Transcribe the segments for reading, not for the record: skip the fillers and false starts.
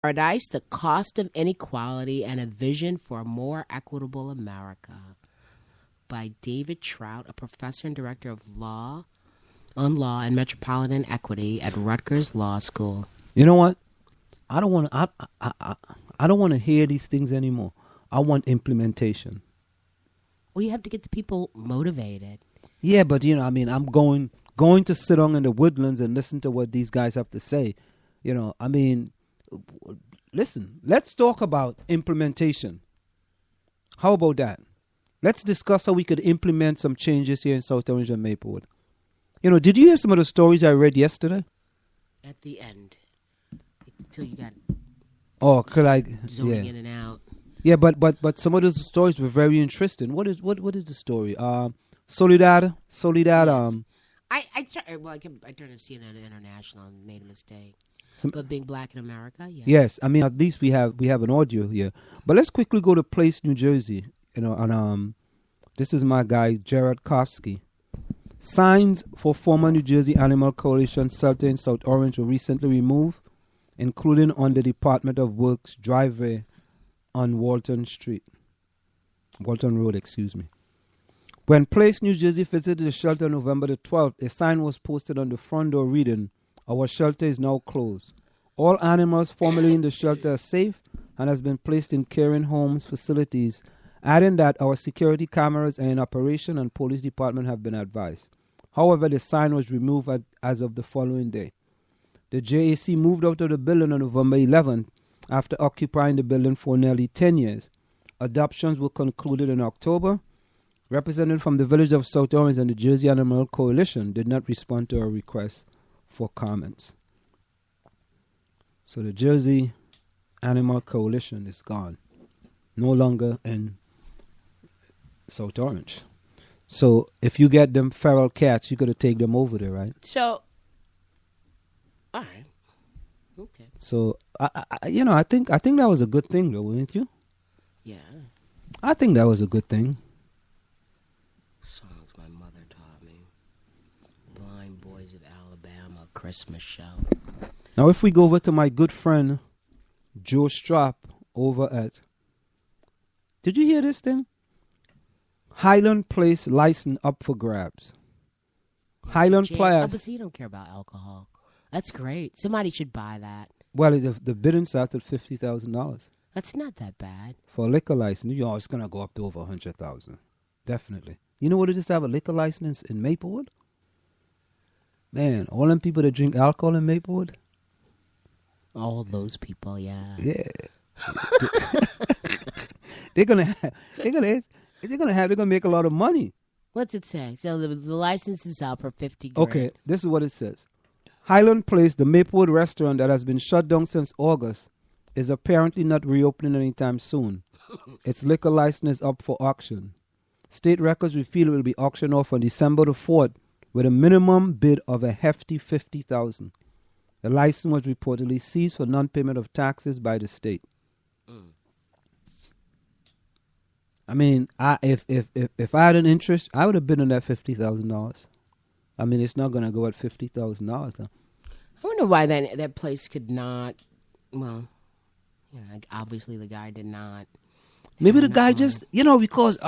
Paradise, The Cost of Inequality and a Vision for a More Equitable America by David Trout, a professor and director of law and metropolitan equity at Rutgers Law School. You know what? I don't want to. I don't want to hear these things anymore. I want implementation. Well, you have to get the people motivated. Yeah, but I'm going to sit on in the woodlands and listen to what these guys have to say. Listen. Let's talk about implementation. How about that? Let's discuss how we could implement some changes here in South Orange and Maplewood. Did you hear some of the stories I read yesterday? At the end, until you got zoning in and out. Yeah, but some of those stories were very interesting. What is the story? Soledad. Yes. I turned to CNN International and made a mistake. But being black in America, yeah. Yes, at least we have an audio here. But let's quickly go to Place, New Jersey. This is my guy Jared Kofsky. Signs for former New Jersey Animal Coalition shelter in South Orange were recently removed, including on the Department of Works driveway on Walton Road. When Place, New Jersey visited the shelter on November the 12th, a sign was posted on the front door reading, "Our shelter is now closed. All animals formerly in the shelter are safe and has been placed in caring homes facilities," adding that our security cameras are in operation and police department have been advised. However, the sign was removed as of the following day. The JAC moved out of the building on November 11th after occupying the building for nearly 10 years. Adoptions were concluded in October. Representatives from the village of South Orange and the Jersey Animal Coalition did not respond to our request for comments. So the Jersey Animal Coalition is gone. No longer in South Orange. So if you get them feral cats, you got to take them over there, right? So, all right, okay. So I think that was a good thing, though, wouldn't you? Yeah. I think that was a good thing. Songs my mother taught me. Blind Boys of Alabama, Christmas Show. Now, if we go over to my good friend Joe Strapp over at, did you hear this thing? Highland Place license up for grabs. Highland Place. Oh, but see, you don't care about alcohol. That's great. Somebody should buy that. Well, the bidding starts at $50,000 That's not that bad. for a liquor license. It's gonna go up to over $100,000. Definitely. You know what it is to have a liquor license in Maplewood? Man, all them people that drink alcohol in Maplewood. All those people, yeah. Yeah. they're gonna make a lot of money. What's it say? So the license is out for $50,000. Okay, this is what it says. Highland Place, the Maplewood restaurant that has been shut down since August, is apparently not reopening anytime soon. Its liquor license is up for auction. State records reveal it will be auctioned off on December the 4th with a minimum bid of a hefty $50,000. The license was reportedly seized for non-payment of taxes by the state. I mean, if I had an interest, I would have bid on that $50,000. I mean, it's not going to go at $50,000. I wonder why that place could not. Well, obviously the guy did not. Maybe the guy just, because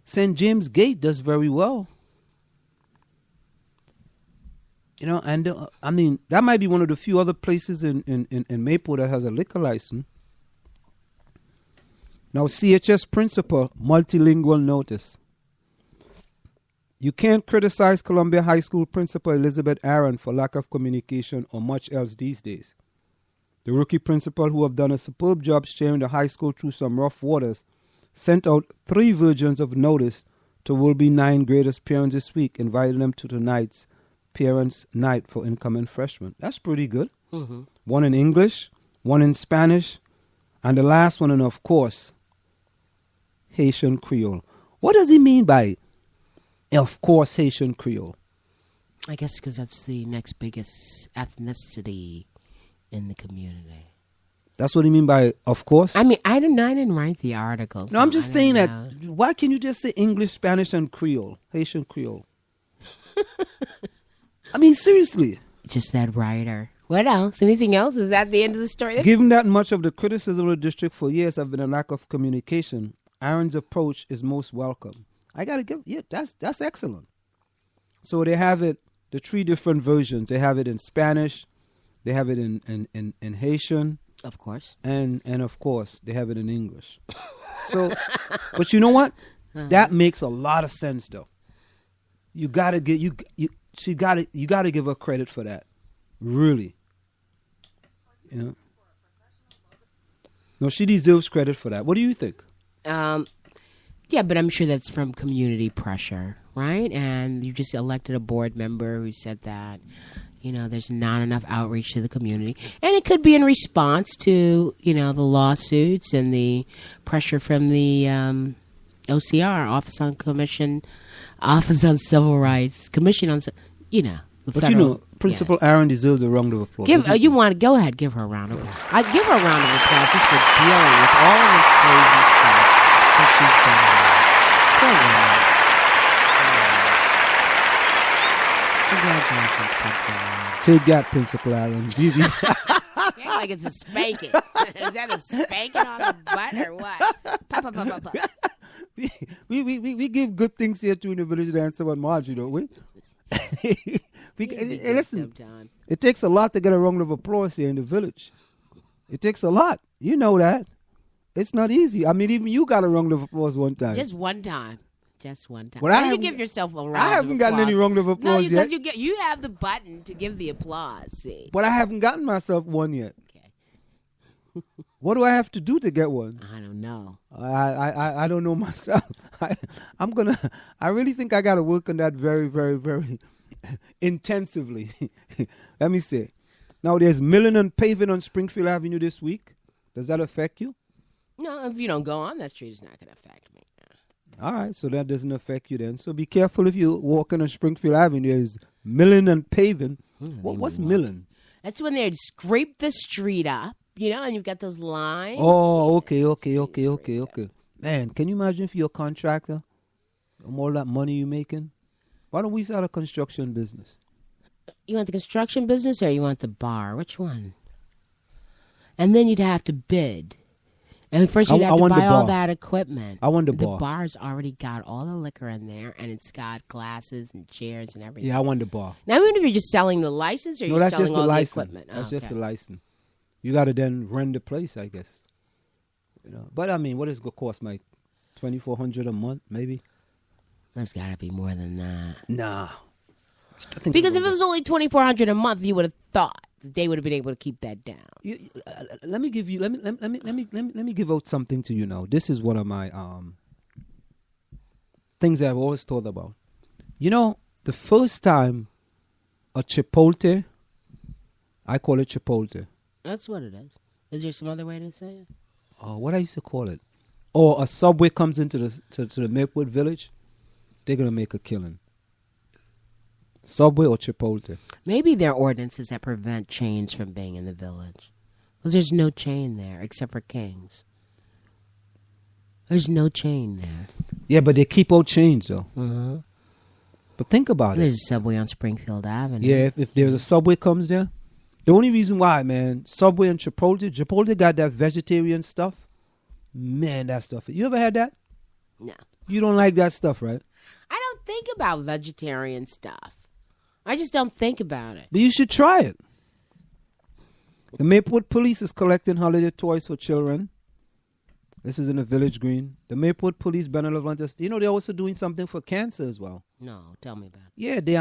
St. James Gate does very well. And that might be one of the few other places in Maplewood that has a liquor license. Now, CHS principal, multilingual notice. You can't criticize Columbia High School principal Elizabeth Aaron for lack of communication or much else these days. The rookie principal, who have done a superb job steering the high school through some rough waters, sent out 3 versions of notice to will-be 9th graders' parents this week, inviting them to tonight's parents' night for incoming freshmen. That's pretty good. Mm-hmm. 1 in English, 1 in Spanish, and the last one, and of course, Haitian Creole. What does he mean by, of course, Haitian Creole? I guess because that's the next biggest ethnicity in the community. That's what he mean by, of course? I didn't write the article. No, I'm just saying that, why can you just say English, Spanish, and Creole? Haitian Creole. Seriously. Just that writer. What else? Anything else? Is that the end of the story? Given that much of the criticism of the district for years have been a lack of communication, Aaron's approach is most welcome. I gotta give, that's excellent. So they have it, the 3 different versions. They have it in Spanish, they have it in Haitian, of course, and of course they have it in English. So, but you know what? That makes a lot of sense, though. You gotta get you gotta give her credit for that, really. You know? No, she deserves credit for that. What do you think? Yeah, but I'm sure that's from community pressure, right? And you just elected a board member who said that, there's not enough outreach to the community. And it could be in response to, the lawsuits and the pressure from the OCR, Office on Civil Rights, Commission on, the but federal. Principal Aaron deserves a round of applause. Go ahead, give her a round of applause. I give her a round of applause just for dealing with all of this crazy stuff that she's done. Poor woman. Congratulations, Principal Aaron. Take that, Principal Aaron. Yeah, like it's a spanking. Is that a spanking on the butt or what? Pop. We give good things here too in the Vllage with Anselm Marjorie, don't we? Listen, it takes a lot to get a round of applause here in the village. It takes a lot. You know that. It's not easy. I mean, even you got a round of applause one time. Just one time. But Why you give yourself a round of applause? I haven't gotten any round of applause yet. No, because you have the button to give the applause, see. But I haven't gotten myself one yet. Okay. What do I have to do to get one? I don't know. I don't know myself. I really think I got to work on that very, very, very intensively. Let me see. Now, there's milling and paving on Springfield Avenue this week. Does that affect you? No, if you don't go on that street, it's not going to affect me. All right, so that doesn't affect you then. So be careful if you're walking on Springfield Avenue. There's milling and paving. What's milling? That's when they scrape the street up, and you've got those lines. Oh, okay. Man, can you imagine if you're a contractor and all that money you're making? Why don't we start a construction business? You want the construction business or you want the bar? Which one? And then you'd have to bid. And first you'd have to buy all that equipment. I want the bar. The bar's already got all the liquor in there, and it's got glasses and chairs and everything. Yeah, I want the bar. Now, even if you're just selling the license or you're selling all the equipment? That's just the license. You got to then rent the place, I guess. But I mean, what is it going to cost, Mike? $2,400 a month, maybe? That's got to be more than that. Nah. Because if it was only $2,400 a month, you would have thought that they would have been able to keep that down. Let me give out something to you now. This is one of my things that I've always thought about. The first time a Chipotle, I call it Chipotle. That's what it is. Is there some other way to say it? What I used to call it. Or a Subway comes into the Maplewood Village, they're going to make a killing. Subway or Chipotle. Maybe there are ordinances that prevent chains from being in the village. Because there's no chain there except for King's. There's no chain there. Yeah, but they keep out chains, though. Mm-hmm. But think about There's a Subway on Springfield Avenue. Yeah, if there's a Subway comes there. The only reason why, man, Subway and Chipotle got that vegetarian stuff. Man, that stuff. You ever had that? No. You don't like that stuff, right? I don't think about vegetarian stuff. I just don't think about it. But you should try it. The Maplewood Police is collecting holiday toys for children. This is in the Village Green. The Maplewood Police Benevolent, they're also doing something for cancer as well. No, tell me about it. Yeah, they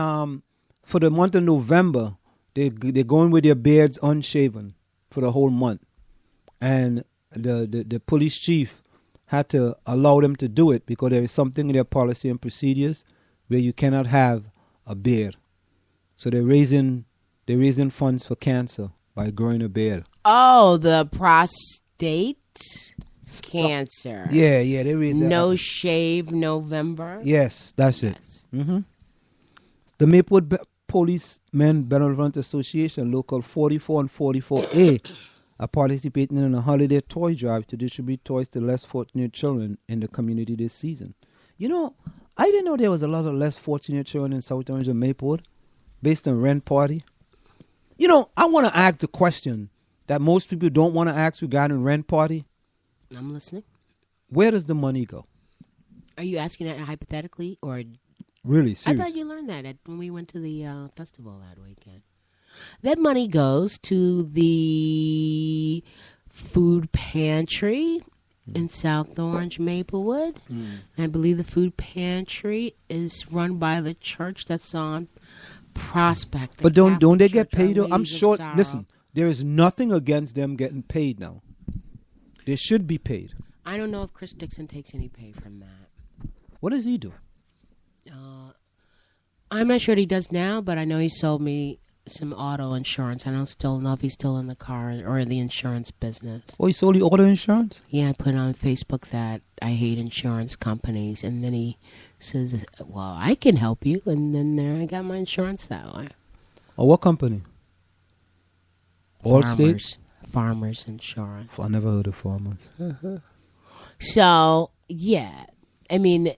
for the month of November, they're going with their beards unshaven for the whole month, and the police chief had to allow them to do it because there is something in their policy and procedures where you cannot have a beard. So they're raising funds for cancer by growing a beard. Oh, the prostate cancer. Yeah, they raise No shave November. Yes, that's it. Mm-hmm. The Maplewood Policemen Benevolent Association, Local 44 and 44A, are participating in a holiday toy drive to distribute toys to less fortunate children in the community this season. I didn't know there was a lot of less fortunate children in South Orange and Maplewood, based on rent party. I want to ask the question that most people don't want to ask regarding rent party. I'm listening. Where does the money go? Are you asking that hypothetically or? Really, serious? I thought you learned that when we went to the festival that weekend. That money goes to the food pantry in South Orange, Maplewood. And I believe the food pantry is run by the church that's on Prospect. But don't they get Church, paid? Our I'm Ladies of sure. Sorrow. Listen, there is nothing against them getting paid now. They should be paid. I don't know if Chris Dixon takes any pay from that. What does he do? I'm not sure what he does now, but I know he sold me some auto insurance. I don't still know if he's still in the car or in the insurance business. Oh, he sold you auto insurance? Yeah, I put on Facebook that I hate insurance companies, and then he says, well, I can help you, and then there I got my insurance that way. Oh, what company? Allstate? Farmers Insurance. I never heard of Farmers. So, yeah, I mean,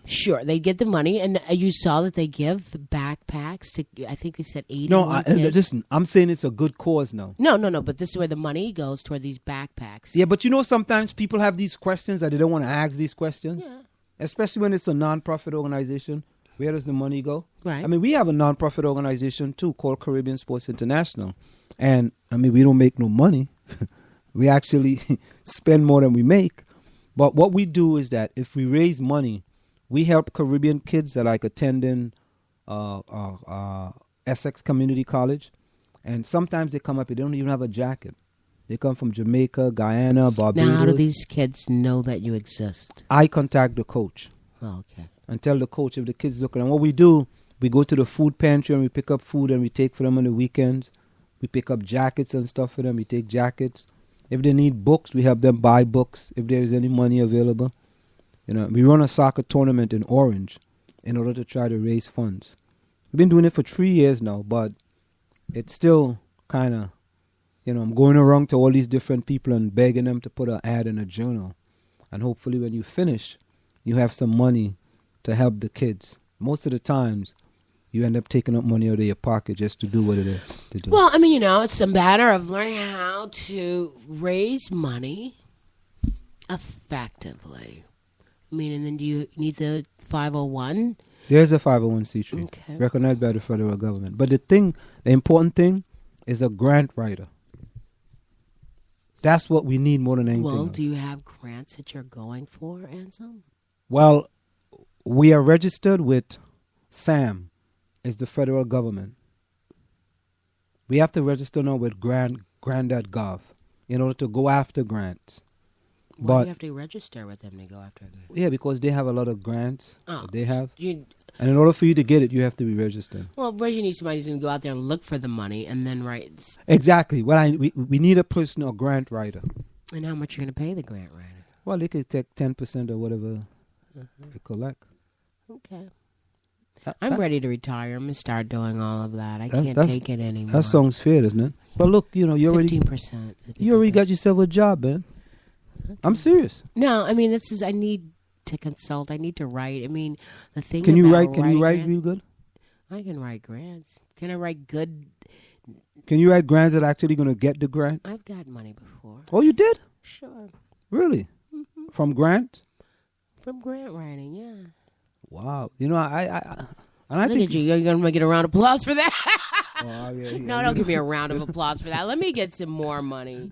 sure, they get the money, and you saw that they give backpacks to, I think they said 81 kids. Listen, I'm saying it's a good cause now. No, but this is where the money goes toward these backpacks. Yeah, but sometimes people have these questions that they don't want to ask these questions. Yeah. Especially when it's a non-profit organization. Where does the money go? Right. I mean, we have a non-profit organization, too, called Caribbean Sports International. And, I mean, we don't make no money. We actually spend more than we make. But what we do is that if we raise money, we help Caribbean kids that like attending Essex Community College. And sometimes they come up, they don't even have a jacket. They come from Jamaica, Guyana, Barbados. Now, how do these kids know that you exist? I contact the coach. Oh, okay. And tell the coach if the kids looking. And what we do, we go to the food pantry and we pick up food and we take for them on the weekends. We pick up jackets and stuff for them. We take jackets. If they need books, we help them buy books if there is any money available. We run a soccer tournament in Orange in order to try to raise funds. We've been doing it for 3 years now, but it's still kind of, I'm going around to all these different people and begging them to put an ad in a journal. And hopefully when you finish, you have some money to help the kids. Most of the times, you end up taking up money out of your pocket just to do what it is to do. Well, I mean, it's a matter of learning how to raise money effectively. I mean, and then do you need the 501? There's a 501c3, okay, recognized by the federal government. But the important thing is a grant writer. That's what we need more than anything else. Do you have grants that you're going for, Anselm? Well, we are registered with SAM, is the federal government. We have to register now with grant.gov in order to go after grants. Why do you have to register with them to go after them? Yeah, because they have a lot of grants that they have. And in order for you to get it, you have to be registered. Well, first you need somebody who's going to go out there and look for the money and then write. Exactly. Well, we need a person, a grant writer. And how much are you going to pay the grant writer? Well, they could take 10% or whatever they collect. Okay. I'm ready to retire. I'm going to start doing all of that. I can't take it anymore. That sounds fair, doesn't it? But look, you already 15%. You already got yourself a job, man. Okay. I'm serious. No, I mean, I need to consult. I need to write. I mean, the thing Can you about write real good? I can write grants. Can I write good? Can you write grants that are actually going to get the grant? I've got money before. Oh, you did? Sure. Really? Mm-hmm. From grant? From grant writing, yeah. Wow. I Look think at you. You're going to get a round of applause for that? Oh, yeah. No, don't give me a round of applause for that. Let me get some more money.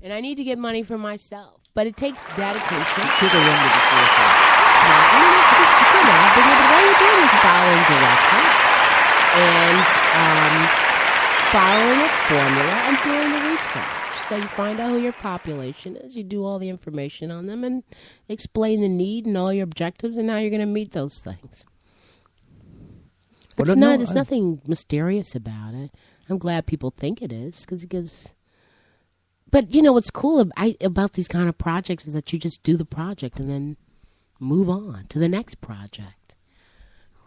And I need to get money for myself. But it takes dedication. Take a run with the it's just, being able to, all you're doing is following directions and following a formula and doing the research. So you find out who your population is, you do all the information on them and explain the need and all your objectives and how you're going to meet those things. There's nothing mysterious about it. I'm glad people think it is because it gives... But, what's cool about these kind of projects is that you just do the project and then move on to the next project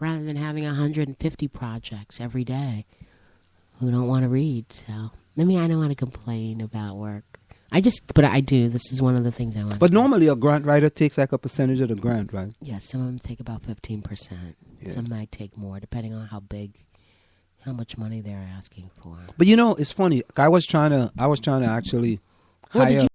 rather than having 150 projects every day who don't want to read. So, I don't want to complain about work. But I do. This is one of the things I want But normally a grant writer takes like a percentage of the grant, right? Yeah, some of them take about 15%. Yeah. Some might take more depending on how big how much money they're asking for. But you know, it's funny. I was trying to actually Well, hire.